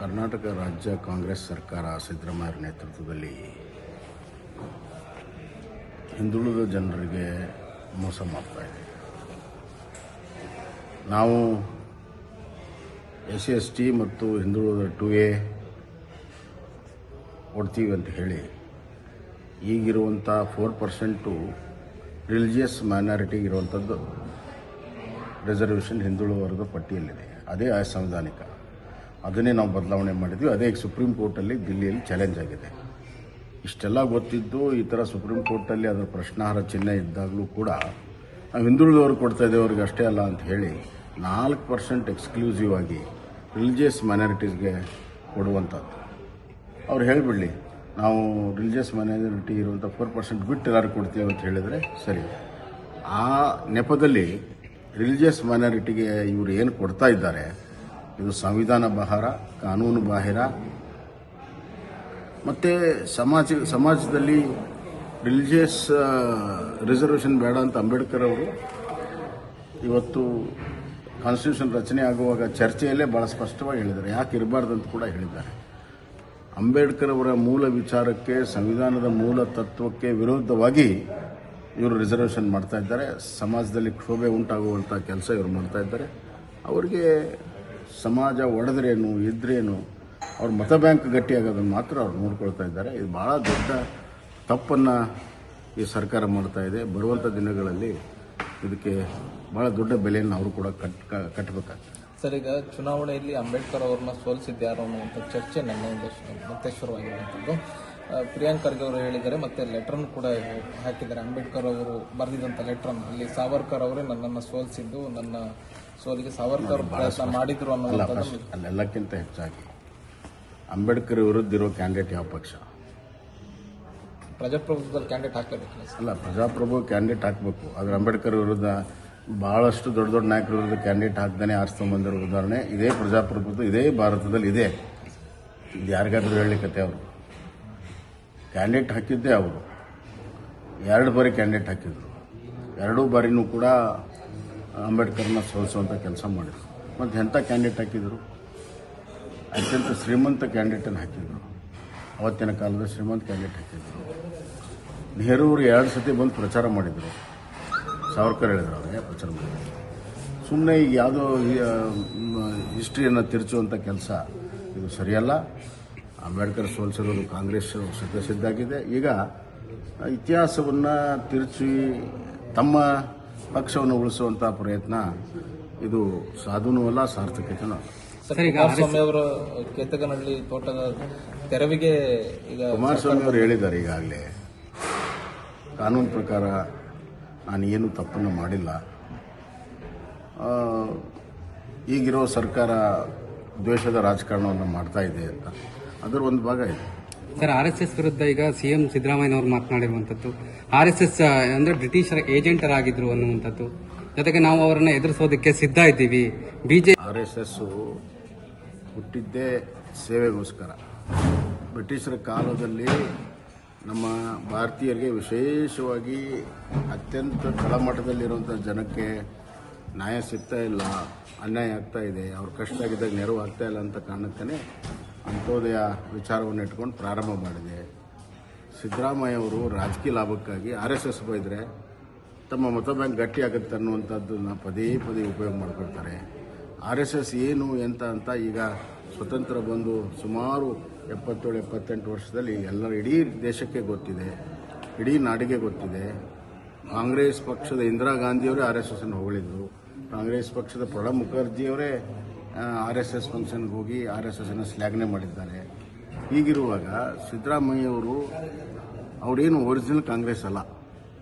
ಕರ್ನಾಟಕ ರಾಜ್ಯ ಕಾಂಗ್ರೆಸ್ ಸರ್ಕಾರ ಸಿದ್ದರಾಮಯ್ಯ ನೇತೃತ್ವದಲ್ಲಿ ಹಿಂದುಳಿದ ಜನರಿಗೆ ಮೋಸ ಮಾಡ್ತಾ ಇದೆ. ನಾವು SC/ST ಮತ್ತು ಹಿಂದುಳಿದ 2A ಕೊಡ್ತೀವಿ ಅಂತ ಹೇಳಿ ಈಗಿರುವಂಥ 4% ರಿಲಿಜಿಯಸ್ ಮೈನಾರಿಟಿಗೆ ಇರುವಂಥದ್ದು ರಿಸರ್ವೇಷನ್ ಹಿಂದುಳಿದ ವರ್ಗದ ಪಟ್ಟಿಯಲ್ಲಿದೆ. ಅದೇ ಅಸಂವಿಧಾನಿಕ. ಅದನ್ನೇ ನಾವು ಬದಲಾವಣೆ ಮಾಡಿದ್ವಿ. ಅದೇ ಈಗ ಸುಪ್ರೀಂ ಕೋರ್ಟಲ್ಲಿ ದಿಲ್ಲಿಯಲ್ಲಿ ಚಾಲೆಂಜ್ ಆಗಿದೆ. ಇಷ್ಟೆಲ್ಲ ಗೊತ್ತಿದ್ದು ಈ ಥರ ಸುಪ್ರೀಂ ಕೋರ್ಟಲ್ಲಿ ಅದರ ಪ್ರಶ್ನಾರ್ಹ ಚಿಹ್ನೆ ಇದ್ದಾಗಲೂ ಕೂಡ ನಾವು ಹಿಂದುಳಿದವ್ರಿಗೆ ಕೊಡ್ತಾ ಇದ್ದೇವೆ, ಅವ್ರಿಗೆ ಅಷ್ಟೇ ಅಲ್ಲ ಅಂತ ಹೇಳಿ 4% ಎಕ್ಸ್ಕ್ಲೂಸಿವ್ ಆಗಿ ರಿಲಿಜಿಯಸ್ ಮೈನಾರಿಟೀಸ್ಗೆ ಕೊಡುವಂಥದ್ದು. ಅವ್ರು ಹೇಳಿಬಿಡಲಿ, ನಾವು ರಿಲಿಜಿಯಸ್ ಮೈನಾರಿಟಿ ಇರುವಂಥ 4% ಬಿಟ್ಟು ಎಲ್ಲರೂ ಕೊಡ್ತೀವಿ ಅಂತ ಹೇಳಿದರೆ ಸರಿ. ಆ ನೆಪದಲ್ಲಿ ರಿಲಿಜಿಯಸ್ ಮೈನಾರಿಟಿಗೆ ಇವರು ಏನು ಕೊಡ್ತಾ ಇದ್ದಾರೆ ಇದು ಸಂವಿಧಾನ ಬಾಹಿರ, ಕಾನೂನು ಬಾಹಿರ. ಮತ್ತು ಸಮಾಜದಲ್ಲಿ ರಿಲಿಜಿಯಸ್ ರಿಸರ್ವೇಷನ್ ಬೇಡ ಅಂತ ಅಂಬೇಡ್ಕರ್ ಅವರು ಇವತ್ತು ಕಾನ್ಸ್ಟಿಟ್ಯೂಷನ್ ರಚನೆ ಆಗುವಾಗ ಚರ್ಚೆಯಲ್ಲೇ ಭಾಳ ಸ್ಪಷ್ಟವಾಗಿ ಹೇಳಿದ್ದಾರೆ, ಯಾಕೆ ಇರಬಾರ್ದು ಅಂತ ಕೂಡ ಹೇಳಿದ್ದಾರೆ. ಅಂಬೇಡ್ಕರ್ ಅವರ ಮೂಲ ವಿಚಾರಕ್ಕೆ, ಸಂವಿಧಾನದ ಮೂಲ ತತ್ವಕ್ಕೆ ವಿರೋಧವಾಗಿ ಇವರು ರಿಸರ್ವೇಷನ್ ಮಾಡ್ತಾ ಇದ್ದಾರೆ. ಸಮಾಜದಲ್ಲಿ ಕ್ಷೋಭೆ ಉಂಟಾಗುವಂಥ ಕೆಲಸ ಇವರು ಮಾಡ್ತಾ ಇದ್ದಾರೆ. ಅವರಿಗೆ ಸಮಾಜ ಒಡೆದ್ರೇನು ಇದ್ರೇನು ಅವ್ರ ಮತ ಬ್ಯಾಂಕ್ ಗಟ್ಟಿಯಾಗೋದನ್ನು ಮಾತ್ರ ಅವ್ರು ನೋಡ್ಕೊಳ್ತಾ ಇದ್ದಾರೆ. ಇದು ಭಾಳ ದೊಡ್ಡ ತಪ್ಪನ್ನು ಈ ಸರ್ಕಾರ ಮಾಡ್ತಾ ಇದೆ. ಬರುವಂಥ ದಿನಗಳಲ್ಲಿ ಇದಕ್ಕೆ ಭಾಳ ದೊಡ್ಡ ಬೆಲೆಯನ್ನು ಅವರು ಕೂಡ ಕಟ್ಟಬೇಕಾಗ್ತದೆ. ಸರ್, ಈಗ ಚುನಾವಣೆಯಲ್ಲಿ ಅಂಬೇಡ್ಕರ್ ಅವ್ರನ್ನ ಸೋಲಿಸಿದ್ಯಾರು ಅನ್ನುವಂಥ ಚರ್ಚೆ ನನ್ನ ಮತ್ತೆ ಶುರುವಾಗಿರುವಂಥದ್ದು. ಪ್ರಿಯಾಂಕ್ ಖರ್ಗೆ ಅವರು ಹೇಳಿದ್ದಾರೆ, ಮತ್ತೆ ಲೆಟ್ರನ್ನು ಕೂಡ ಹಾಕಿದ್ದಾರೆ. ಅಂಬೇಡ್ಕರ್ ಅವರು ಬರೆದಿದ್ದಂಥ ಲೆಟ್ರನ್ನು, ಅಲ್ಲಿ ಸಾವರ್ಕರ್ ಅವರೇ ನನ್ನನ್ನು ಸೋಲಿಸಿದ್ದು, ನನ್ನ ಸೋಲಿಗೆ ಸಾವರ್ಕರ್ ಪ್ರಯತ್ನ ಮಾಡಿದ್ರು ಅನ್ನೋದು. ಅಲ್ಲೆಲ್ಲಕ್ಕಿಂತ ಹೆಚ್ಚಾಗಿ ಅಂಬೇಡ್ಕರ್ ವಿರುದ್ಧ ಇರೋ ಕ್ಯಾಂಡಿಡೇಟ್ ಯಾವ ಪಕ್ಷ? ಪ್ರಜಾಪ್ರಭುತ್ವದಲ್ಲಿ ಕ್ಯಾಂಡಿಡೇಟ್ ಹಾಕಬೇಕು ಅಲ್ಲ, ಪ್ರಜಾಪ್ರಭು ಕ್ಯಾಂಡಿಡೇಟ್ ಹಾಕಬೇಕು. ಆದರೆ ಅಂಬೇಡ್ಕರ್ ವಿರುದ್ಧ ಭಾಳಷ್ಟು ದೊಡ್ಡ ದೊಡ್ಡ ನಾಯಕರ ವಿರುದ್ಧ ಕ್ಯಾಂಡಿಡೇಟ್ ಹಾಕ್ತಾನೆ ಆರಿಸ್ಕೊಂಡ್ಬಂದಿರೋ ಉದಾಹರಣೆ ಇದೇ ಪ್ರಜಾಪ್ರಭುತ್ವ ಇದೇ ಭಾರತದಲ್ಲಿ ಇದೆ. ಇದು ಯಾರಿಗಾದ್ರೂ ಹೇಳಲಿಕ್ಕತ್ತೆ? ಅವರು ಕ್ಯಾಂಡಿಡೇಟ್ ಹಾಕಿದ್ದೇ ಅವರು 2 ಬಾರಿ ಕ್ಯಾಂಡಿಡೇಟ್ ಹಾಕಿದ್ರು. 2 ಬಾರಿನೂ ಕೂಡ ಅಂಬೇಡ್ಕರ್ನ ಸೋಲಿಸುವಂಥ ಕೆಲಸ ಮಾಡಿದರು. ಮತ್ತು ಎಂಥ ಕ್ಯಾಂಡಿಡೇಟ್ ಹಾಕಿದರು? ಅತ್ಯಂತ ಶ್ರೀಮಂತ ಕ್ಯಾಂಡಿಡೇಟನ್ನು ಹಾಕಿದರು. ಅವತ್ತಿನ ಕಾಲದ ಶ್ರೀಮಂತ ಕ್ಯಾಂಡಿಡೇಟ್ ಹಾಕಿದರು. ನೆಹರು ಅವರು 2 ಸತಿ ಬಂದು ಪ್ರಚಾರ ಮಾಡಿದರು. ಸಾವರ್ಕರ್ ಹೇಳಿದ್ರು, ಅವರೇ ಪ್ರಚಾರ ಮಾಡಿದರು. ಸುಮ್ಮನೆ ಈಗ ಯಾವುದೋ ಹಿಸ್ಟ್ರಿಯನ್ನು ತಿರುಚುವಂಥ ಕೆಲಸ ಇದು ಸರಿಯಲ್ಲ. ಅಂಬೇಡ್ಕರ್ ಸೋಲಿಸಿರೋದು ಕಾಂಗ್ರೆಸ್ ಸಿದ್ಧಾಗಿದೆ. ಈಗ ಇತಿಹಾಸವನ್ನು ತಿರುಚಿ ತಮ್ಮ ಪಕ್ಷವನ್ನು ಉಳಿಸುವಂಥ ಪ್ರಯತ್ನ ಇದು ಸಾಧುನೂ ಅಲ್ಲ, ಸಾರ್ಥಕತೆನೂ ಅಲ್ಲ. ಕುಮಾರಸ್ವಾಮಿ ಅವರ ಕೇತಗನಹಳ್ಳಿ ತೋಟದ ತೆರವಿಗೆ ಈಗ ಕುಮಾರಸ್ವಾಮಿ ಅವರು ಹೇಳಿದ್ದಾರೆ ಈಗಾಗಲೇ, ಕಾನೂನು ಪ್ರಕಾರ ನಾನು ಏನು ತಪ್ಪನ್ನು ಮಾಡಿಲ್ಲ. ಈಗಿರೋ ಸರ್ಕಾರ ದ್ವೇಷದ ರಾಜಕಾರಣವನ್ನು ಮಾಡ್ತಾ ಇದೆ ಅಂತ ಅದರ ಒಂದು ಭಾಗ ಇದೆ. ಸರ್, RSS ವಿರುದ್ಧ ಈಗ CM ಸಿದ್ದರಾಮಯ್ಯನವರು ಮಾತನಾಡಿರುವಂಥದ್ದು, RSS ಅಂದರೆ ಬ್ರಿಟಿಷರ ಏಜೆಂಟರಾಗಿದ್ರು ಅನ್ನುವಂಥದ್ದು. ಜೊತೆಗೆ ನಾವು ಅವರನ್ನ ಎದುರಿಸೋದಕ್ಕೆ ಸಿದ್ಧ ಇದ್ದೀವಿ. RSS ಹುಟ್ಟಿದ್ದೇ ಸೇವೆಗೋಸ್ಕರ. ಬ್ರಿಟಿಷರ ಕಾಲದಲ್ಲಿ ನಮ್ಮ ಭಾರತೀಯರಿಗೆ, ವಿಶೇಷವಾಗಿ ಅತ್ಯಂತ ತಳಮಟ್ಟದಲ್ಲಿರುವಂಥ ಜನಕ್ಕೆ ನ್ಯಾಯ ಸಿಗ್ತಾ ಇಲ್ಲ, ಅನ್ಯಾಯ ಆಗ್ತಾ ಇದೆ, ಅವ್ರ ಕಷ್ಟ ಆಗಿದ್ದಾಗ ನೆರವು ಆಗ್ತಾ ಇಲ್ಲ ಅಂತ ಕಾರಣಕ್ಕೇ ಅಂತ್ಯೋದಯ ವಿಚಾರವನ್ನು ಇಟ್ಕೊಂಡು ಪ್ರಾರಂಭ ಮಾಡಿದೆ. ಸಿದ್ದರಾಮಯ್ಯ ಅವರು ರಾಜಕೀಯ ಲಾಭಕ್ಕಾಗಿ RSS ಬೈದರೆ ತಮ್ಮ ಮತ ಬ್ಯಾಂಕ್ ಗಟ್ಟಿ ಆಗುತ್ತೆ ಅನ್ನುವಂಥದ್ದನ್ನು ಪದೇ ಪದೇ ಉಪಯೋಗ ಮಾಡ್ಕೊಳ್ತಾರೆ. RSS ಏನು ಎಂತ ಅಂತ ಈಗ ಸ್ವತಂತ್ರ ಬಂದು ಸುಮಾರು 77-78 ವರ್ಷದಲ್ಲಿ ಎಲ್ಲರೂ ಇಡೀ ದೇಶಕ್ಕೆ ಗೊತ್ತಿದೆ, ಇಡೀ ನಾಡಿಗೆ ಗೊತ್ತಿದೆ. ಕಾಂಗ್ರೆಸ್ ಪಕ್ಷದ ಇಂದಿರಾ ಗಾಂಧಿಯವರೇ RSSನ್ನು ಹೊಗಳಿದ್ರು. ಕಾಂಗ್ರೆಸ್ ಪಕ್ಷದ ಪ್ರಣಬ್ ಮುಖರ್ಜಿಯವರೇ RSS ಫಂಕ್ಷನ್ಗೆ ಹೋಗಿ RSSನ್ನು ಶ್ಲಾಘನೆ ಮಾಡಿದ್ದಾರೆ. ಹೀಗಿರುವಾಗ ಸಿದ್ದರಾಮಯ್ಯವರು ಅವರೇನು ಒರಿಜಿನಲ್ ಕಾಂಗ್ರೆಸ್ ಅಲ್ಲ.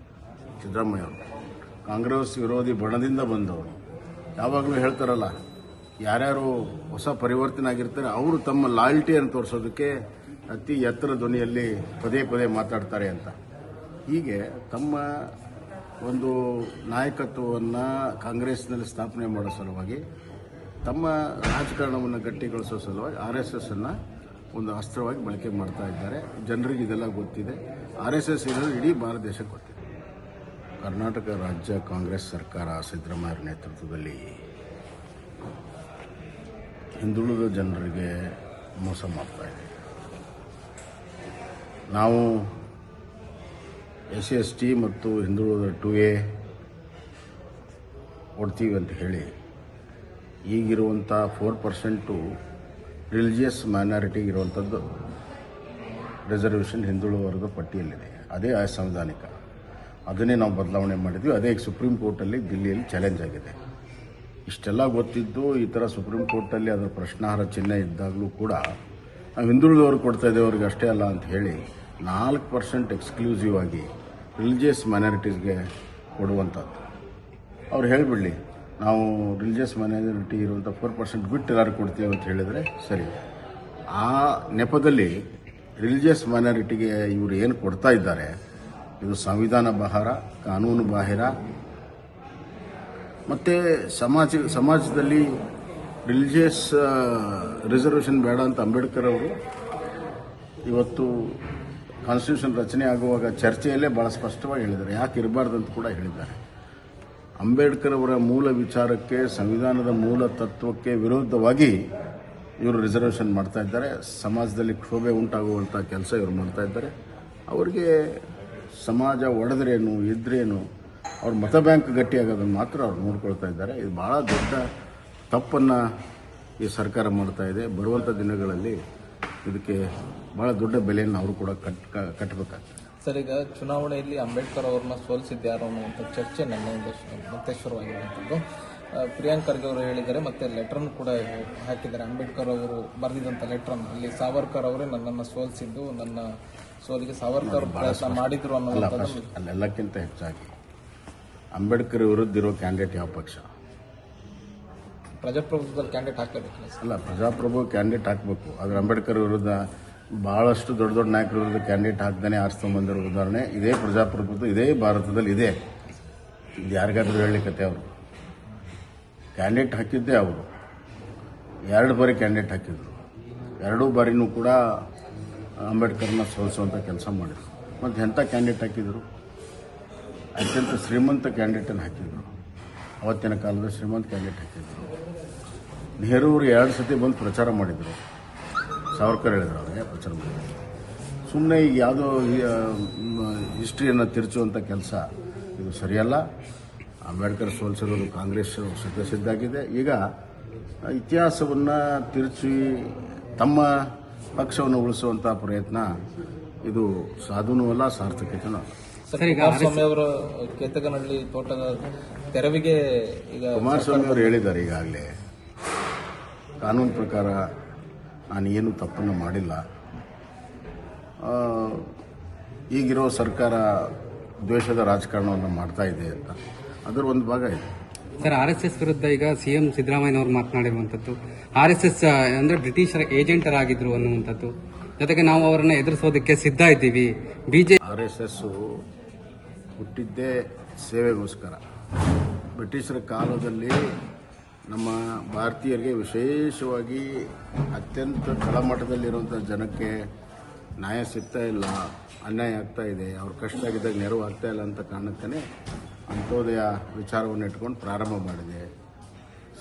ಸಿದ್ದರಾಮಯ್ಯವರು ಕಾಂಗ್ರೆಸ್ ವಿರೋಧಿ ಬಣದಿಂದ ಬಂದವರು. ಯಾವಾಗಲೂ ಹೇಳ್ತಾರಲ್ಲ, ಯಾರ್ಯಾರು ಹೊಸ ಪರಿವರ್ತನೆ ಆಗಿರ್ತಾರೆ ಅವರು ತಮ್ಮ ಲಾಯಲ್ಟಿಯನ್ನು ತೋರಿಸೋದಕ್ಕೆ ಅತಿ ಎತ್ತರ ಧ್ವನಿಯಲ್ಲಿ ಪದೇ ಪದೇ ಮಾತಾಡ್ತಾರೆ ಅಂತ. ಹೀಗೆ ತಮ್ಮ ಒಂದು ನಾಯಕತ್ವವನ್ನು ಕಾಂಗ್ರೆಸ್ನಲ್ಲಿ ಸ್ಥಾಪನೆ ಮಾಡೋ ಸಲುವಾಗಿ, ತಮ್ಮ ರಾಜಕಾರಣವನ್ನು ಗಟ್ಟಿಗೊಳಿಸೋ ಸಲುವಾಗಿ RSSನ್ನು ಒಂದು ಅಸ್ತ್ರವಾಗಿ ಬಳಕೆ ಮಾಡ್ತಾ ಇದ್ದಾರೆ. ಜನರಿಗೆ ಇದೆಲ್ಲ ಗೊತ್ತಿದೆ. RSS ಇರೋದು ಇಡೀ ಭಾರತ ದೇಶಕ್ಕೆ ಗೊತ್ತಿದೆ. ಕರ್ನಾಟಕ ರಾಜ್ಯ ಕಾಂಗ್ರೆಸ್ ಸರ್ಕಾರ ಸಿದ್ದರಾಮಯ್ಯ ನೇತೃತ್ವದಲ್ಲಿ ಹಿಂದುಳಿದ ಜನರಿಗೆ ಮೋಸ ಮಾಡ್ತಾ ಇದೆ. ನಾವು SC/ST ಮತ್ತು ಹಿಂದುಳಿದ 2A ಕೊಡ್ತೀವಿ ಅಂತ ಹೇಳಿ ಈಗಿರುವಂಥ 4% ರಿಲಿಜಿಯಸ್ ಮೈನಾರಿಟಿಗೆ ಇರುವಂಥದ್ದು ರಿಸರ್ವೇಷನ್ ಹಿಂದುಳಿದ ವರ್ಗದ ಪಟ್ಟಿಯಲ್ಲಿದೆ. ಅದೇ ಅಸಂವಿಧಾನಿಕ. ಅದನ್ನೇ ನಾವು ಬದಲಾವಣೆ ಮಾಡಿದ್ವಿ. ಅದೇ ಸುಪ್ರೀಂ ಕೋರ್ಟಲ್ಲಿ ದಿಲ್ಲಿಯಲ್ಲಿ ಚಾಲೆಂಜ್ ಆಗಿದೆ. ಇಷ್ಟೆಲ್ಲ ಗೊತ್ತಿದ್ದು ಈ ಥರ ಸುಪ್ರೀಂ ಕೋರ್ಟಲ್ಲಿ ಅದರ ಪ್ರಶ್ನಾರ್ಹ ಚಿಹ್ನೆ ಇದ್ದಾಗಲೂ ಕೂಡ ನಾವು ಹಿಂದುಳಿದವ್ರಿಗೆ ಕೊಡ್ತಾ ಇದ್ದೇವೆ, ಅವ್ರಿಗೆ ಅಷ್ಟೇ ಅಲ್ಲ ಅಂತ ಹೇಳಿ 4% ಎಕ್ಸ್ಕ್ಲೂಸಿವ್ ಆಗಿ ರಿಲಿಜಿಯಸ್ ಮೈನಾರಿಟೀಸ್ಗೆ ಕೊಡುವಂಥದ್ದು. ಅವ್ರು ಹೇಳಿಬಿಡಲಿ, ನಾವು ರಿಲಿಜಿಯಸ್ ಮೈನಾರಿಟಿ ಇರುವಂಥ 4% ಬಿಟ್ಟು ಎಲ್ಲರೂ ಕೊಡ್ತೀವಿ ಅಂತ ಹೇಳಿದರೆ ಸರಿ. ಆ ನೆಪದಲ್ಲಿ ರಿಲಿಜಿಯಸ್ ಮೈನಾರಿಟಿಗೆ ಇವರು ಏನು ಕೊಡ್ತಾ ಇದ್ದಾರೆ ಇದು ಸಂವಿಧಾನ ಬಾಹಿರ, ಕಾನೂನು ಬಾಹಿರ. ಮತ್ತು ಸಮಾಜದಲ್ಲಿ ರಿಲಿಜಿಯಸ್ ರಿಸರ್ವೇಷನ್ ಬೇಡ ಅಂತ ಅಂಬೇಡ್ಕರ್ ಅವರು ಇವತ್ತು ಕಾನ್ಸ್ಟಿಟ್ಯೂಷನ್ ರಚನೆ ಆಗುವಾಗ ಚರ್ಚೆಯಲ್ಲೇ ಭಾಳ ಸ್ಪಷ್ಟವಾಗಿ ಹೇಳಿದ್ದಾರೆ, ಯಾಕೆ ಇರಬಾರ್ದು ಅಂತ ಕೂಡ ಹೇಳಿದ್ದಾರೆ. ಅಂಬೇಡ್ಕರ್ ಅವರ ಮೂಲ ವಿಚಾರಕ್ಕೆ, ಸಂವಿಧಾನದ ಮೂಲ ತತ್ವಕ್ಕೆ ವಿರೋಧವಾಗಿ ಇವರು ರಿಸರ್ವೇಷನ್ ಮಾಡ್ತಾ ಇದ್ದಾರೆ. ಸಮಾಜದಲ್ಲಿ ಕ್ಷೋಭೆ ಉಂಟಾಗುವಂಥ ಕೆಲಸ ಇವರು ಮಾಡ್ತಾ ಇದ್ದಾರೆ. ಅವರಿಗೆ ಸಮಾಜ ಒಡೆದ್ರೇನು ಇದ್ರೇನು ಅವ್ರ ಮತ ಬ್ಯಾಂಕ್ ಗಟ್ಟಿಯಾಗೋದನ್ನು ಮಾತ್ರ ಅವ್ರು ನೋಡ್ಕೊಳ್ತಾ ಇದ್ದಾರೆ. ಇದು ಭಾಳ ದೊಡ್ಡ ತಪ್ಪನ್ನು ಈ ಸರ್ಕಾರ ಮಾಡ್ತಾ ಇದೆ. ಬರುವಂಥ ದಿನಗಳಲ್ಲಿ ಇದಕ್ಕೆ ಭಾಳ ದೊಡ್ಡ ಬೆಲೆಯನ್ನು ಅವರು ಕೂಡ ಕಟ್ಟಬೇಕಾಗ್ತದೆ. ಸರ್, ಈಗ ಚುನಾವಣೆಯಲ್ಲಿ ಅಂಬೇಡ್ಕರ್ ಅವ್ರನ್ನ ಸೋಲಿಸಿದ್ಯಾರು ಅನ್ನುವಂಥ ಚರ್ಚೆ ನನ್ನಿಂದ ಮತ್ತೆ ಶುರುವಾಗಿರುವಂಥದ್ದು. ಪ್ರಿಯಾಂಕ್ ಖರ್ಗೆ ಅವರು ಹೇಳಿದ್ದಾರೆ, ಮತ್ತೆ ಲೆಟ್ರನ್ನು ಕೂಡ ಹಾಕಿದ್ದಾರೆ. ಅಂಬೇಡ್ಕರ್ ಅವರು ಬರೆದಿದ್ದಂಥ ಲೆಟ್ರನ್ನು ಅಲ್ಲಿ ಸಾವರ್ಕರ್ ಅವರೇ ನನ್ನನ್ನು ಸೋಲಿಸಿದ್ದು, ನನ್ನ ಸೋಲಿಗೆ ಸಾವರ್ಕರ್ ಪ್ರಯತ್ನ ಮಾಡಿದ್ರು ಅನ್ನೋದು. ಅಲ್ಲೆಲ್ಲಕ್ಕಿಂತ ಹೆಚ್ಚಾಗಿ ಅಂಬೇಡ್ಕರ್ ವಿರುದ್ಧ ಇರೋ ಕ್ಯಾಂಡಿಡೇಟ್ ಯಾವ ಪಕ್ಷ? ಪ್ರಜಾಪ್ರಭುತ್ವದಲ್ಲಿ ಕ್ಯಾಂಡಿಡೇಟ್ ಹಾಕಬೇಕಿಲ್ಲ. ಅಲ್ಲ, ಪ್ರಜಾಪ್ರಭು ಕ್ಯಾಂಡಿಡೇಟ್ ಹಾಕಬೇಕು. ಆದರೆ ಅಂಬೇಡ್ಕರ್ ವಿರುದ್ಧ ಭಾಳಷ್ಟು ದೊಡ್ಡ ದೊಡ್ಡ ನಾಯಕರ ವಿರುದ್ಧ ಕ್ಯಾಂಡಿಡೇಟ್ ಹಾಕ್ದಾನೆ ಆರಿಸ್ಕೊಂಡ್ಬಂದಿರೋ ಉದಾಹರಣೆ ಇದೇ ಪ್ರಜಾಪ್ರಭುತ್ವ ಇದೇ ಭಾರತದಲ್ಲಿ ಇದೆ. ಇದು ಯಾರಿಗಾದ್ರೂ ಹೇಳಲಿಕ್ಕತ್ತೆ? ಅವರು ಕ್ಯಾಂಡಿಡೇಟ್ ಹಾಕಿದ್ದೇ ಅವರು 2 ಬಾರಿ ಕ್ಯಾಂಡಿಡೇಟ್ ಹಾಕಿದ್ರು. 2 ಬಾರಿನೂ ಕೂಡ ಅಂಬೇಡ್ಕರ್ನ ಸೋಲಿಸುವಂಥ ಕೆಲಸ ಮಾಡಿದರು. ಮತ್ತು ಎಂಥ ಕ್ಯಾಂಡಿಡೇಟ್ ಹಾಕಿದರು? ಅತ್ಯಂತ ಶ್ರೀಮಂತ ಕ್ಯಾಂಡಿಡೇಟನ್ನು ಹಾಕಿದರು. ಅವತ್ತಿನ ಕಾಲದ ಶ್ರೀಮಂತ ಕ್ಯಾಂಡಿಡೇಟ್ ಹಾಕಿದರು. ನೆಹರು ಅವರು 2 ಸತಿ ಬಂದು ಪ್ರಚಾರ ಮಾಡಿದರು. ಸಾವರ್ಕರ್ ಹೇಳಿದ್ರು ಅವರಿಗೆ ಪ್ರಚಾರ ಮಾಡಿದರು. ಸುಮ್ಮನೆ ಈಗ ಯಾವುದೋ ಹಿಸ್ಟ್ರಿಯನ್ನು ತಿರುಚುವಂಥ ಕೆಲಸ ಇದು ಸರಿಯಲ್ಲ. ಅಂಬೇಡ್ಕರ್ ಸೋಲಿಸಿರೋದು ಕಾಂಗ್ರೆಸ್ ಸಿದ್ಧಾಗಿದೆ. ಈಗ ಇತಿಹಾಸವನ್ನು ತಿರುಚಿ ತಮ್ಮ ಪಕ್ಷವನ್ನು ಉಳಿಸುವಂಥ ಪ್ರಯತ್ನ ಇದು ಸಾಧುನೂ ಅಲ್ಲ, ಸಾರ್ಥಕತೆನೂ ಅಲ್ಲ. ಕುಮಾರಸ್ವಾಮಿ ಅವರ ಕೇತಗನಹಳ್ಳಿ ತೋಟದ ತೆರವಿಗೆ ಈಗ ಕುಮಾರಸ್ವಾಮಿ ಅವರು ಹೇಳಿದ್ದಾರೆ ಈಗಾಗಲೇ, ಕಾನೂನು ಪ್ರಕಾರ ನಾನು ಏನು ತಪ್ಪನ್ನು ಮಾಡಿಲ್ಲ, ಈಗಿರೋ ಸರ್ಕಾರ ದ್ವೇಷದ ರಾಜಕಾರಣವನ್ನು ಮಾಡ್ತಾ ಇದೆ ಅಂತ. ಅದರ ಒಂದು ಭಾಗ ಇದೆ. ಸರ್, RSS ವಿರುದ್ಧ ಈಗ CM ಸಿದ್ದರಾಮಯ್ಯನವರು ಮಾತನಾಡಿರುವಂಥದ್ದು, RSS ಅಂದ್ರೆ ಬ್ರಿಟಿಷರ ಏಜೆಂಟರಾಗಿದ್ರು ಅನ್ನುವಂಥದ್ದು. ಜೊತೆಗೆ ನಾವು ಅವರನ್ನ ಎದುರಿಸೋದಕ್ಕೆ ಸಿದ್ಧ ಇದ್ದೀವಿ. RSS ಹುಟ್ಟಿದ್ದೇ ಸೇವೆಗೋಸ್ಕರ. ಬ್ರಿಟಿಷರ ಕಾಲದಲ್ಲಿ ನಮ್ಮ ಭಾರತೀಯರಿಗೆ, ವಿಶೇಷವಾಗಿ ಅತ್ಯಂತ ತಳಮಟ್ಟದಲ್ಲಿರುವಂಥ ಜನಕ್ಕೆ ನ್ಯಾಯ ಸಿಗ್ತಾ ಇಲ್ಲ, ಅನ್ಯಾಯ ಆಗ್ತಾ ಇದೆ, ಅವ್ರ ಕಷ್ಟ ಆಗಿದ್ದಾಗ ನೆರವು ಆಗ್ತಾ ಇಲ್ಲ ಅಂತ ಕಾರಣಕ್ಕೇ ಅಂತ್ಯೋದಯ ವಿಚಾರವನ್ನು ಇಟ್ಕೊಂಡು ಪ್ರಾರಂಭ ಮಾಡಿದೆ.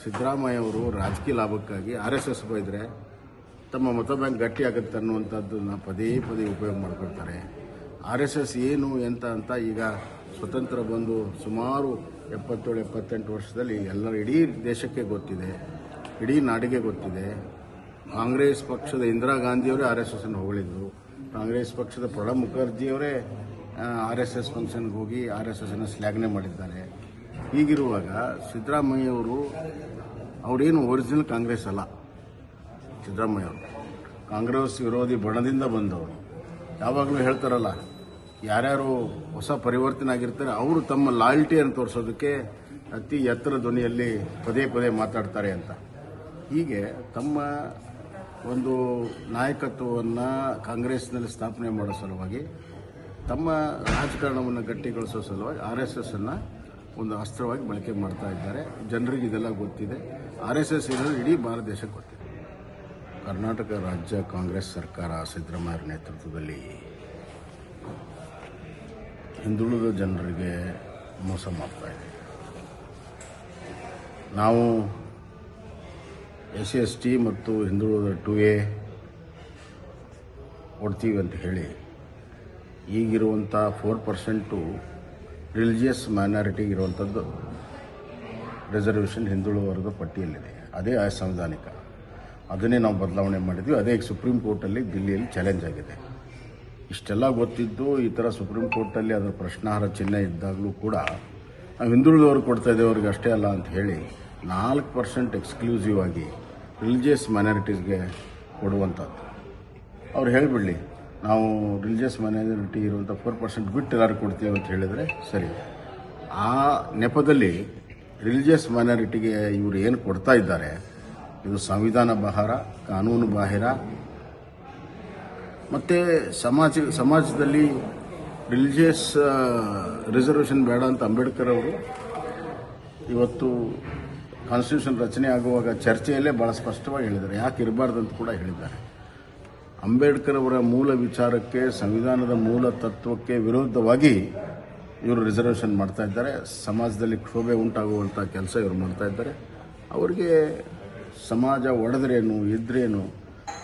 ಸಿದ್ದರಾಮಯ್ಯ ಅವರು ರಾಜಕೀಯ ಲಾಭಕ್ಕಾಗಿ RSS ಬೈದರೆ ತಮ್ಮ ಮತ ಬ್ಯಾಂಕ್ ಗಟ್ಟಿ ಆಗುತ್ತೆ ಅನ್ನುವಂಥದ್ದನ್ನು ಪದೇ ಪದೇ ಉಪಯೋಗ ಮಾಡ್ಕೊಳ್ತಾರೆ. RSS ಏನು ಎಂತ ಅಂತ ಈಗ ಸ್ವತಂತ್ರ ಬಂದು ಸುಮಾರು 77-78 ವರ್ಷದಲ್ಲಿ ಎಲ್ಲರ ಇಡೀ ದೇಶಕ್ಕೆ ಗೊತ್ತಿದೆ, ಇಡೀ ನಾಡಿಗೆ ಗೊತ್ತಿದೆ. ಕಾಂಗ್ರೆಸ್ ಪಕ್ಷದ ಇಂದಿರಾ ಗಾಂಧಿಯವರೇ RSS ಅನ್ನು ಹೊಗಳಿದ್ರು. ಕಾಂಗ್ರೆಸ್ ಪಕ್ಷದ ಪ್ರಣಬ್ ಮುಖರ್ಜಿಯವರೇ RSS ಫಂಕ್ಷನ್ಗೆ ಹೋಗಿ RSS ಅನ್ನು ಶ್ಲಾಘನೆ ಮಾಡಿದ್ದಾರೆ. ಹೀಗಿರುವಾಗ ಸಿದ್ದರಾಮಯ್ಯವರು ಅವರೇನು ಒರಿಜಿನಲ್ ಕಾಂಗ್ರೆಸ್ ಅಲ್ಲ. ಸಿದ್ದರಾಮಯ್ಯ ಅವರು ಕಾಂಗ್ರೆಸ್ ವಿರೋಧಿ ಬಣದಿಂದ ಬಂದವರು. ಯಾವಾಗಲೂ ಹೇಳ್ತಾರಲ್ಲ, ಯಾರ್ಯಾರು ಹೊಸ ಪರಿವರ್ತನೆ ಆಗಿರ್ತಾರೆ ಅವರು ತಮ್ಮ ಲಾಯಲ್ಟಿಯನ್ನು ತೋರಿಸೋದಕ್ಕೆ ಅತಿ ಎತ್ತರ ಧ್ವನಿಯಲ್ಲಿ ಪದೇ ಪದೇ ಮಾತಾಡ್ತಾರೆ ಅಂತ. ಹೀಗೆ ತಮ್ಮ ಒಂದು ನಾಯಕತ್ವವನ್ನು ಕಾಂಗ್ರೆಸ್ನಲ್ಲಿ ಸ್ಥಾಪನೆ ಮಾಡೋ ಸಲುವಾಗಿ, ತಮ್ಮ ರಾಜಕಾರಣವನ್ನು ಗಟ್ಟಿಗೊಳಿಸೋ ಸಲುವಾಗಿ RSS ಅನ್ನು ಒಂದು ಅಸ್ತ್ರವಾಗಿ ಬಳಕೆ ಮಾಡ್ತಾ ಇದ್ದಾರೆ. ಜನರಿಗೆ ಇದೆಲ್ಲ ಗೊತ್ತಿದೆ. RSS ಇರೋದು ಇಡೀ ಭಾರತ ದೇಶಕ್ಕೆ ಗೊತ್ತಿದೆ. ಕರ್ನಾಟಕ ರಾಜ್ಯ ಕಾಂಗ್ರೆಸ್ ಸರ್ಕಾರ ಸಿದ್ದರಾಮಯ್ಯ ನೇತೃತ್ವದಲ್ಲಿ ಹಿಂದುಳಿದ ಜನರಿಗೆ ಮೋಸ ಮಾಡ್ತಾ ಇದೆ. ನಾವು SC/ST ಮತ್ತು ಹಿಂದುಳಿದ 2A ಕೊಡ್ತೀವಿ ಅಂತ ಹೇಳಿ ಈಗಿರುವಂಥ 4% ರಿಲಿಜಿಯಸ್ ಮೈನಾರಿಟಿಗೆ ಇರುವಂಥದ್ದು ರಿಸರ್ವೇಷನ್ ಹಿಂದುಳಿದ ವರ್ಗದ ಪಟ್ಟಿಯಲ್ಲಿದೆ. ಅದೇ ಅಸಂವಿಧಾನಿಕ. ಅದನ್ನೇ ನಾವು ಬದಲಾವಣೆ ಮಾಡಿದ್ವಿ. ಅದೇ ಈಗ ಸುಪ್ರೀಂ ಕೋರ್ಟಲ್ಲಿ ದಿಲ್ಲಿಯಲ್ಲಿ ಚಾಲೆಂಜ್ ಆಗಿದೆ. ಇಷ್ಟೆಲ್ಲ ಗೊತ್ತಿದ್ದು ಈ ಥರ ಸುಪ್ರೀಂ ಕೋರ್ಟಲ್ಲಿ ಅದರ ಪ್ರಶ್ನಾರ್ಹ ಚಿಹ್ನೆ ಇದ್ದಾಗಲೂ ಕೂಡ ನಾವು ಹಿಂದುಳಿದವ್ರಿಗೆ ಕೊಡ್ತಾ ಇದ್ದೇವೆ, ಅವ್ರಿಗೆ ಅಷ್ಟೇ ಅಲ್ಲ ಅಂತ ಹೇಳಿ 4% ಎಕ್ಸ್ಕ್ಲೂಸಿವ್ ಆಗಿ ರಿಲಿಜಿಯಸ್ ಮೈನಾರಿಟೀಸ್ಗೆ ಕೊಡುವಂಥದ್ದು. ಅವ್ರು ಹೇಳಿಬಿಡಲಿ, ನಾವು ರಿಲಿಜಿಯಸ್ ಮೈನಾರಿಟಿ ಇರುವಂಥ 4% ಬಿಟ್ಟು ಎಲ್ಲರೂ ಕೊಡ್ತೀವಿ ಅಂತ ಹೇಳಿದರೆ ಸರಿ. ಆ ನೆಪದಲ್ಲಿ ರಿಲಿಜಿಯಸ್ ಮೈನಾರಿಟಿಗೆ ಇವರು ಏನು ಕೊಡ್ತಾ ಇದ್ದಾರೆ ಇದು ಸಂವಿಧಾನ ಬಾಹಿರ, ಕಾನೂನು ಬಾಹಿರ. ಮತ್ತು ಸಮಾಜದಲ್ಲಿ ರಿಲಿಜಿಯಸ್ ರಿಸರ್ವೇಷನ್ ಬೇಡ ಅಂತ ಅಂಬೇಡ್ಕರ್ ಅವರು ಇವತ್ತು ಕಾನ್ಸ್ಟಿಟ್ಯೂಷನ್ ರಚನೆ ಆಗುವಾಗ ಚರ್ಚೆಯಲ್ಲೇ ಭಾಳ ಸ್ಪಷ್ಟವಾಗಿ ಹೇಳಿದ್ದಾರೆ, ಯಾಕೆ ಇರಬಾರ್ದಂತ ಕೂಡ ಹೇಳಿದ್ದಾರೆ. ಅಂಬೇಡ್ಕರ್ ಅವರ ಮೂಲ ವಿಚಾರಕ್ಕೆ, ಸಂವಿಧಾನದ ಮೂಲ ತತ್ವಕ್ಕೆ ವಿರೋಧವಾಗಿ ಇವರು ರಿಸರ್ವೇಷನ್ ಮಾಡ್ತಾ ಇದ್ದಾರೆ. ಸಮಾಜದಲ್ಲಿ ಕ್ಷೋಭೆ ಉಂಟಾಗುವಂಥ ಕೆಲಸ ಇವರು ಮಾಡ್ತಾ ಇದ್ದಾರೆ. ಅವರಿಗೆ ಸಮಾಜ ಒಡೆದ್ರೇನು ಇದ್ರೇನು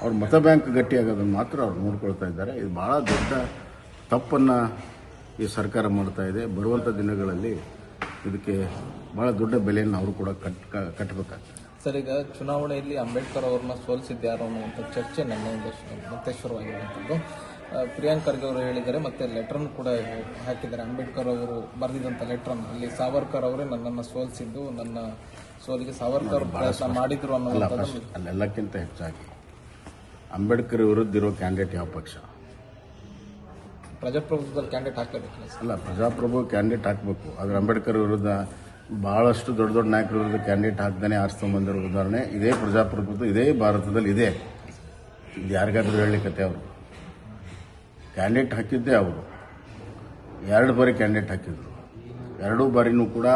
ಅವ್ರ ಮತ ಬ್ಯಾಂಕ್ ಗಟ್ಟಿಯಾಗೋದನ್ನು ಮಾತ್ರ ಅವ್ರು ನೋಡ್ಕೊಳ್ತಾ ಇದ್ದಾರೆ. ಇದು ಭಾಳ ದೊಡ್ಡ ತಪ್ಪನ್ನು ಈ ಸರ್ಕಾರ ಮಾಡ್ತಾ ಇದೆ. ಬರುವಂಥ ದಿನಗಳಲ್ಲಿ ಇದಕ್ಕೆ ಭಾಳ ದೊಡ್ಡ ಬೆಲೆಯನ್ನು ಅವರು ಕೂಡ ಕಟ್ಟಬೇಕಾಗ್ತದೆ. ಸರ್, ಈಗ ಚುನಾವಣೆಯಲ್ಲಿ ಅಂಬೇಡ್ಕರ್ ಅವ್ರನ್ನ ಸೋಲಿಸಿದ್ಯಾರು ಅನ್ನುವಂಥ ಚರ್ಚೆ ನನ್ನಿಂದ ಮತ್ತೆ ಶುರುವಾಗಿರುವಂಥದ್ದು. ಪ್ರಿಯಾಂಕ್ ಖರ್ಗೆ ಅವರು ಹೇಳಿದ್ದಾರೆ, ಮತ್ತೆ ಲೆಟ್ರನ್ನು ಕೂಡ ಹಾಕಿದ್ದಾರೆ. ಅಂಬೇಡ್ಕರ್ ಅವರು ಬರೆದಿದ್ದಂಥ ಲೆಟ್ರನ್ನು ಅಲ್ಲಿ ಸಾವರ್ಕರ್ ಅವರೇ ನನ್ನನ್ನು ಸೋಲಿಸಿದ್ದು, ನನ್ನ ಸೋಲಿಗೆ ಸಾವರ್ಕರ್ ಪ್ರಯತ್ನ ಮಾಡಿದ್ರು ಅನ್ನೋದು. ಅಲ್ಲೆಲ್ಲಕ್ಕಿಂತ ಹೆಚ್ಚಾಗಿ ಅಂಬೇಡ್ಕರ್ ವಿರುದ್ಧ ಇರೋ ಕ್ಯಾಂಡಿಡೇಟ್ ಯಾವ ಪಕ್ಷ? ಪ್ರಜಾಪ್ರಭುತ್ವದಲ್ಲಿ ಕ್ಯಾಂಡಿಡೇಟ್ ಹಾಕಬೇಕು ಅಲ್ಲ, ಪ್ರಜಾಪ್ರಭು ಕ್ಯಾಂಡಿಡೇಟ್ ಹಾಕಬೇಕು. ಆದರೆ ಅಂಬೇಡ್ಕರ್ ವಿರುದ್ಧ ಭಾಳಷ್ಟು ದೊಡ್ಡ ದೊಡ್ಡ ನಾಯಕರ ವಿರುದ್ಧ ಕ್ಯಾಂಡಿಡೇಟ್ ಹಾಕ್ದಾನೆ ಆರಿಸ್ಕೊಂಡ್ಬಂದಿರೋ ಉದಾಹರಣೆ ಇದೇ ಪ್ರಜಾಪ್ರಭುತ್ವ ಇದೇ ಭಾರತದಲ್ಲಿ ಇದೆ. ಇದು ಯಾರಿಗಾದ್ರೂ ಹೇಳಲಿಕ್ಕತ್ತೆ? ಅವರು ಕ್ಯಾಂಡಿಡೇಟ್ ಹಾಕಿದ್ದೇ ಅವರು 2 ಬಾರಿ ಕ್ಯಾಂಡಿಡೇಟ್ ಹಾಕಿದ್ರು. 2 ಬಾರಿನೂ ಕೂಡ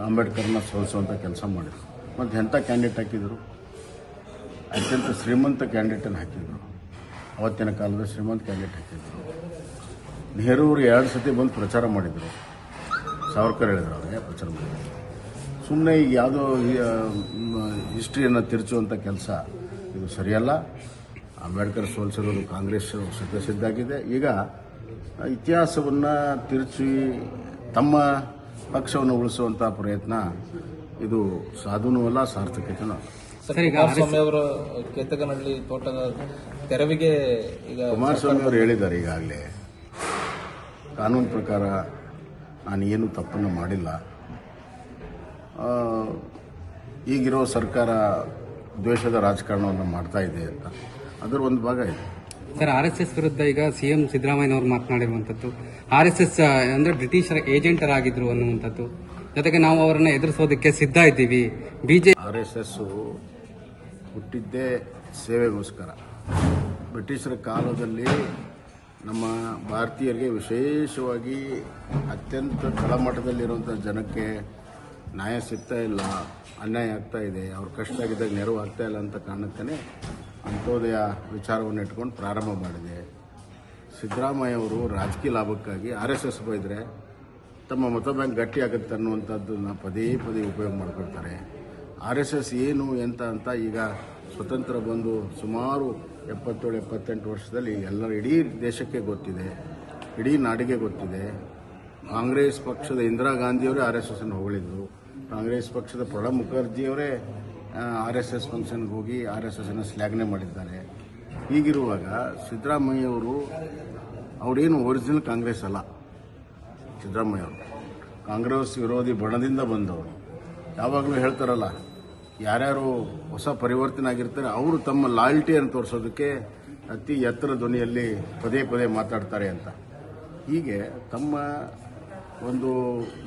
ಅಂಬೇಡ್ಕರ್ನ ಸೋಲಿಸುವಂಥ ಕೆಲಸ ಮಾಡಿದರು. ಮತ್ತು ಎಂಥ ಕ್ಯಾಂಡಿಡೇಟ್ ಹಾಕಿದರು? ಅತ್ಯಂತ ಶ್ರೀಮಂತ ಕ್ಯಾಂಡಿಡೇಟನ್ನು ಹಾಕಿದರು. ಅವತ್ತಿನ ಕಾಲದ ಶ್ರೀಮಂತ ಕ್ಯಾಂಡಿಡೇಟ್ ಹಾಕಿದರು. ನೆಹರು ಅವರು 2 ಸತಿ ಬಂದು ಪ್ರಚಾರ ಮಾಡಿದರು. ಸಾವರ್ಕರ್ ಹೇಳಿದ್ರು ಅವರಿಗೆ ಪ್ರಚಾರ ಮಾಡಿದರು. ಸುಮ್ಮನೆ ಈಗ ಯಾವುದೋ ಹಿಸ್ಟ್ರಿಯನ್ನು ತಿರುಚುವಂಥ ಕೆಲಸ ಇದು ಸರಿಯಲ್ಲ. ಅಂಬೇಡ್ಕರ್ ಸೋಲಿಸಿರೋದು ಕಾಂಗ್ರೆಸ್ ಸಿದ್ಧಾಗಿದೆ. ಈಗ ಇತಿಹಾಸವನ್ನು ತಿರುಚಿ ತಮ್ಮ ಪಕ್ಷವನ್ನು ಉಳಿಸುವಂಥ ಪ್ರಯತ್ನ ಇದು ಸಾಧುನೂ ಅಲ್ಲ, ಸಾರ್ಥಕತೆನೂ ಅಲ್ಲ. ಕುಮಾರಸ್ವಾಮಿ ಅವರ ಕೇತಗನಹಳ್ಳಿ ತೋಟದ ತೆರವಿಗೆ ಈಗ ಕುಮಾರಸ್ವಾಮಿ ಅವರು ಹೇಳಿದ್ದಾರೆ ಈಗಾಗಲೇ, ಕಾನೂನು ಪ್ರಕಾರ ನಾನು ಏನು ತಪ್ಪನ್ನು ಮಾಡಿಲ್ಲ. ಈಗಿರೋ ಸರ್ಕಾರ ದ್ವೇಷದ ರಾಜಕಾರಣವನ್ನು ಮಾಡ್ತಾ ಇದೆ ಅಂತ ಅದರ ಒಂದು ಭಾಗ ಇದೆ. ಸರ್, RSS ವಿರುದ್ಧ ಈಗ CM ಸಿದ್ದರಾಮಯ್ಯನವರು ಮಾತನಾಡಿರುವಂಥದ್ದು, RSS ಅಂದ್ರೆ ಬ್ರಿಟಿಷರ ಏಜೆಂಟರಾಗಿದ್ರು ಅನ್ನುವಂಥದ್ದು. ಜೊತೆಗೆ ನಾವು ಅವರನ್ನ ಎದುರಿಸೋದಕ್ಕೆ ಸಿದ್ಧ ಇದ್ದೀವಿ. RSS ಹುಟ್ಟಿದ್ದೇ ಸೇವೆಗೋಸ್ಕರ. ಬ್ರಿಟಿಷರ ಕಾಲದಲ್ಲಿ ನಮ್ಮ ಭಾರತೀಯರಿಗೆ, ವಿಶೇಷವಾಗಿ ಅತ್ಯಂತ ತಳಮಟ್ಟದಲ್ಲಿರುವಂಥ ಜನಕ್ಕೆ ನ್ಯಾಯ ಸಿಗ್ತಾ ಇಲ್ಲ, ಅನ್ಯಾಯ ಆಗ್ತಾ ಇದೆ, ಅವ್ರ ಕಷ್ಟ ಆಗಿದ್ದಾಗ ನೆರವು ಆಗ್ತಾ ಇಲ್ಲ ಅಂತ ಕಾರಣಕ್ಕೇ ಅಂತ್ಯೋದಯ ವಿಚಾರವನ್ನು ಇಟ್ಕೊಂಡು ಪ್ರಾರಂಭ ಮಾಡಿದೆ. ಸಿದ್ದರಾಮಯ್ಯ ಅವರು ರಾಜಕೀಯ ಲಾಭಕ್ಕಾಗಿ RSS ಬೈದರೆ ತಮ್ಮ ಮತ ಬ್ಯಾಂಕ್ ಗಟ್ಟಿ ಆಗುತ್ತೆ ಅನ್ನುವಂಥದ್ದನ್ನು ಪದೇ ಪದೇ ಉಪಯೋಗ ಮಾಡ್ಕೊಳ್ತಾರೆ. RSS ಏನು ಎಂತ ಅಂತ ಈಗ ಸ್ವತಂತ್ರ ಬಂದು ಸುಮಾರು 77-78 ವರ್ಷದಲ್ಲಿ ಎಲ್ಲರ ಇಡೀ ದೇಶಕ್ಕೆ ಗೊತ್ತಿದೆ, ಇಡೀ ನಾಡಿಗೆ ಗೊತ್ತಿದೆ. ಕಾಂಗ್ರೆಸ್ ಪಕ್ಷದ ಇಂದಿರಾ ಗಾಂಧಿಯವರೇ RSS ಅನ್ನು ಹೊಗಳಿದ್ರು. ಕಾಂಗ್ರೆಸ್ ಪಕ್ಷದ ಪ್ರಣಬ್ ಮುಖರ್ಜಿಯವರೇ RSS ಫಂಕ್ಷನ್ಗೆ ಹೋಗಿ RSS ಅನ್ನು ಶ್ಲಾಘನೆ ಮಾಡಿದ್ದಾರೆ. ಹೀಗಿರುವಾಗ ಸಿದ್ದರಾಮಯ್ಯವರು ಅವರೇನು ಒರಿಜಿನಲ್ ಕಾಂಗ್ರೆಸ್ ಅಲ್ಲ. ಸಿದ್ದರಾಮಯ್ಯವರು ಕಾಂಗ್ರೆಸ್ ವಿರೋಧಿ ಬಣದಿಂದ ಬಂದವರು. ಯಾವಾಗಲೂ ಹೇಳ್ತಾರಲ್ಲ, ಯಾರ್ಯಾರು ಹೊಸ ಪರಿವರ್ತನೆ ಆಗಿರ್ತಾರೆ ಅವರು ತಮ್ಮ ಲಾಯಲ್ಟಿಯನ್ನು ತೋರಿಸೋದಕ್ಕೆ ಅತಿ ಎತ್ತರ ಧ್ವನಿಯಲ್ಲಿ ಪದೇ ಪದೇ ಮಾತಾಡ್ತಾರೆ ಅಂತ. ಹೀಗೆ ತಮ್ಮ ಒಂದು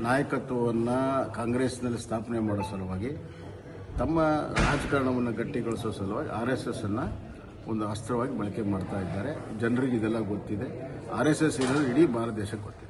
ನಾಯಕತ್ವವನ್ನು ಕಾಂಗ್ರೆಸ್ನಲ್ಲಿ ಸ್ಥಾಪನೆ ಮಾಡೋ ಸಲುವಾಗಿ, ತಮ್ಮ ರಾಜಕಾರಣವನ್ನು ಗಟ್ಟಿಗೊಳಿಸೋ ಸಲುವಾಗಿ RSS ಅನ್ನು ಒಂದು ಅಸ್ತ್ರವಾಗಿ ಬಳಕೆ ಮಾಡ್ತಾ ಇದ್ದಾರೆ. ಜನರಿಗೆ ಇದೆಲ್ಲ ಗೊತ್ತಿದೆ. RSS ಇರೋದು ಇಡೀ ಭಾರತ ದೇಶಕ್ಕೆ ಗೊತ್ತಿದೆ.